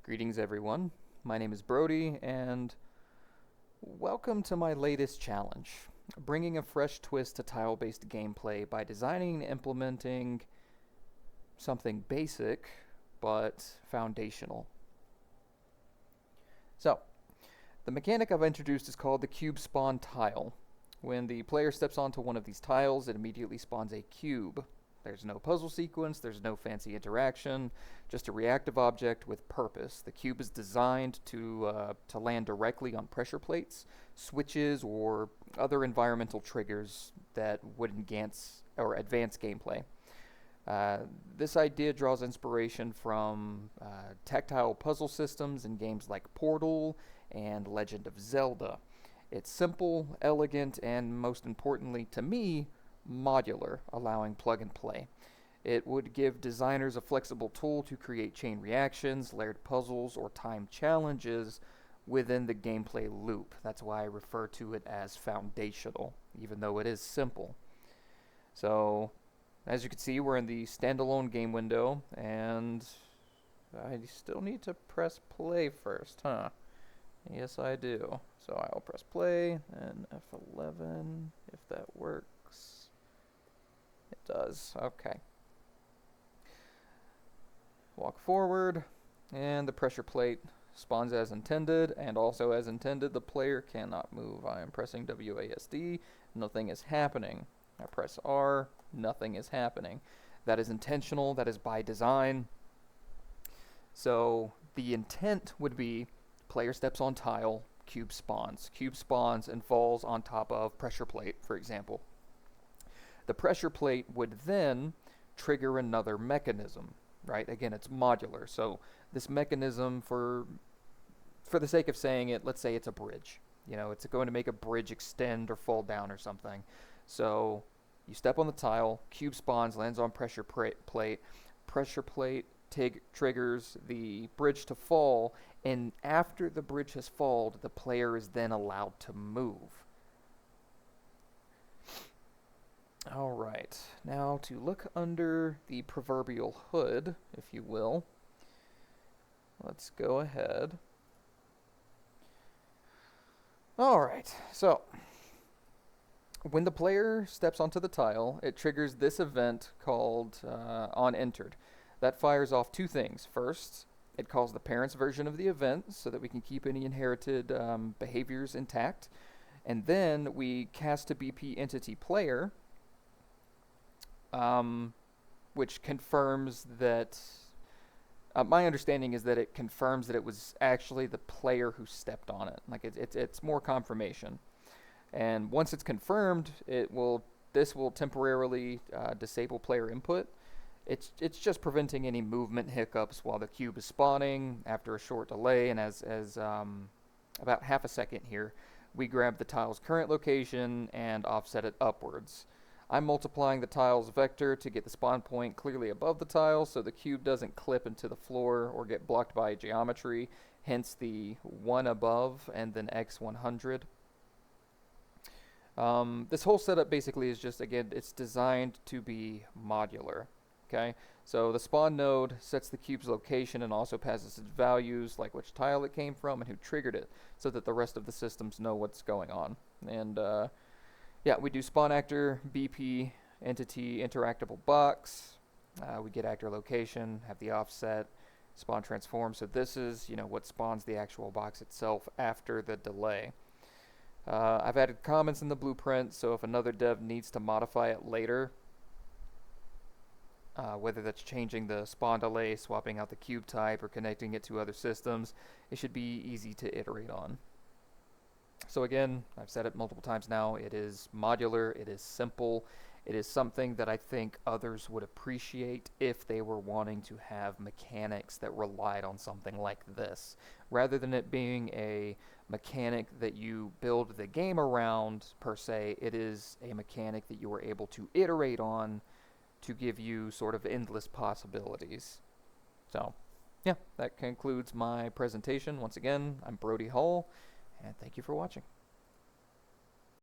Greetings, everyone. My name is Brody, and welcome to my latest challenge, bringing a fresh twist to tile-based gameplay by designing and implementing something basic but foundational. So, the mechanic I've introduced is called the cube spawn tile. When the player steps onto one of these tiles, it immediately spawns a cube. There's no puzzle sequence, there's no fancy interaction, just a reactive object with purpose. The cube is designed to land directly on pressure plates, switches, or other environmental triggers that would enhance or advance gameplay. This idea draws inspiration from tactile puzzle systems in games like Portal and Legend of Zelda. It's simple, elegant, and most importantly to me, modular, allowing plug and play. It would give designers a flexible tool to create chain reactions, layered puzzles, or timed challenges within the gameplay loop. That's why I refer to it as foundational, even though it is simple. So, as you can see, we're in the standalone game window, and I still need to press play first, huh? Yes, I do. So I'll press play, and F11, if that works. It does. Okay. Walk forward, and the pressure plate spawns as intended, and also as intended, the player cannot move. I am pressing WASD, nothing is happening. I press R, nothing is happening. That is intentional, that is by design. So the intent would be player steps on tile, cube spawns and falls on top of pressure plate, for example. The pressure plate would then trigger another mechanism, right? Again, it's modular. So this mechanism, for the sake of saying it, let's say it's a bridge. You know, it's going to make a bridge extend or fall down or something. So you step on the tile, cube spawns, lands on pressure plate. Pressure plate triggers the bridge to fall, and after the bridge has fallen, the player is then allowed to move. Alright, now to look under the proverbial hood, if you will, let's go ahead. Alright, so when the player steps onto the tile, it triggers this event called on entered. That fires off two things. First, it calls the parent's version of the event so that we can keep any inherited behaviors intact. And then we cast a BP entity player, which confirms that my understanding is that it confirms that it was actually the player who stepped on it. Like it's more confirmation. And once it's confirmed, this will temporarily disable player input. It's just preventing any movement hiccups while the cube is spawning after a short delay, and as about half a second here, we grab the tile's current location and offset it upwards. I'm multiplying the tile's vector to get the spawn point clearly above the tile so the cube doesn't clip into the floor or get blocked by geometry, hence the 1 above and then x100. This whole setup basically is just, again, it's designed to be modular. Okay, so the spawn node sets the cube's location and also passes its values, like which tile it came from and who triggered it, so that the rest of the systems know what's going on. And yeah, we do spawn actor, BP, entity, interactable box. We get actor location, have the offset, spawn transform. So this is, what spawns the actual box itself after the delay. I've added comments in the blueprint, so if another dev needs to modify it later, whether that's changing the spawn delay, swapping out the cube type, or connecting it to other systems, it should be easy to iterate on. So again, I've said it multiple times now, it is modular, it is simple, it is something that I think others would appreciate if they were wanting to have mechanics that relied on something like this. Rather than it being a mechanic that you build the game around, per se, it is a mechanic that you are able to iterate on to give you sort of endless possibilities. So, yeah, that concludes my presentation. Once again, I'm Brody Hull, and thank you for watching.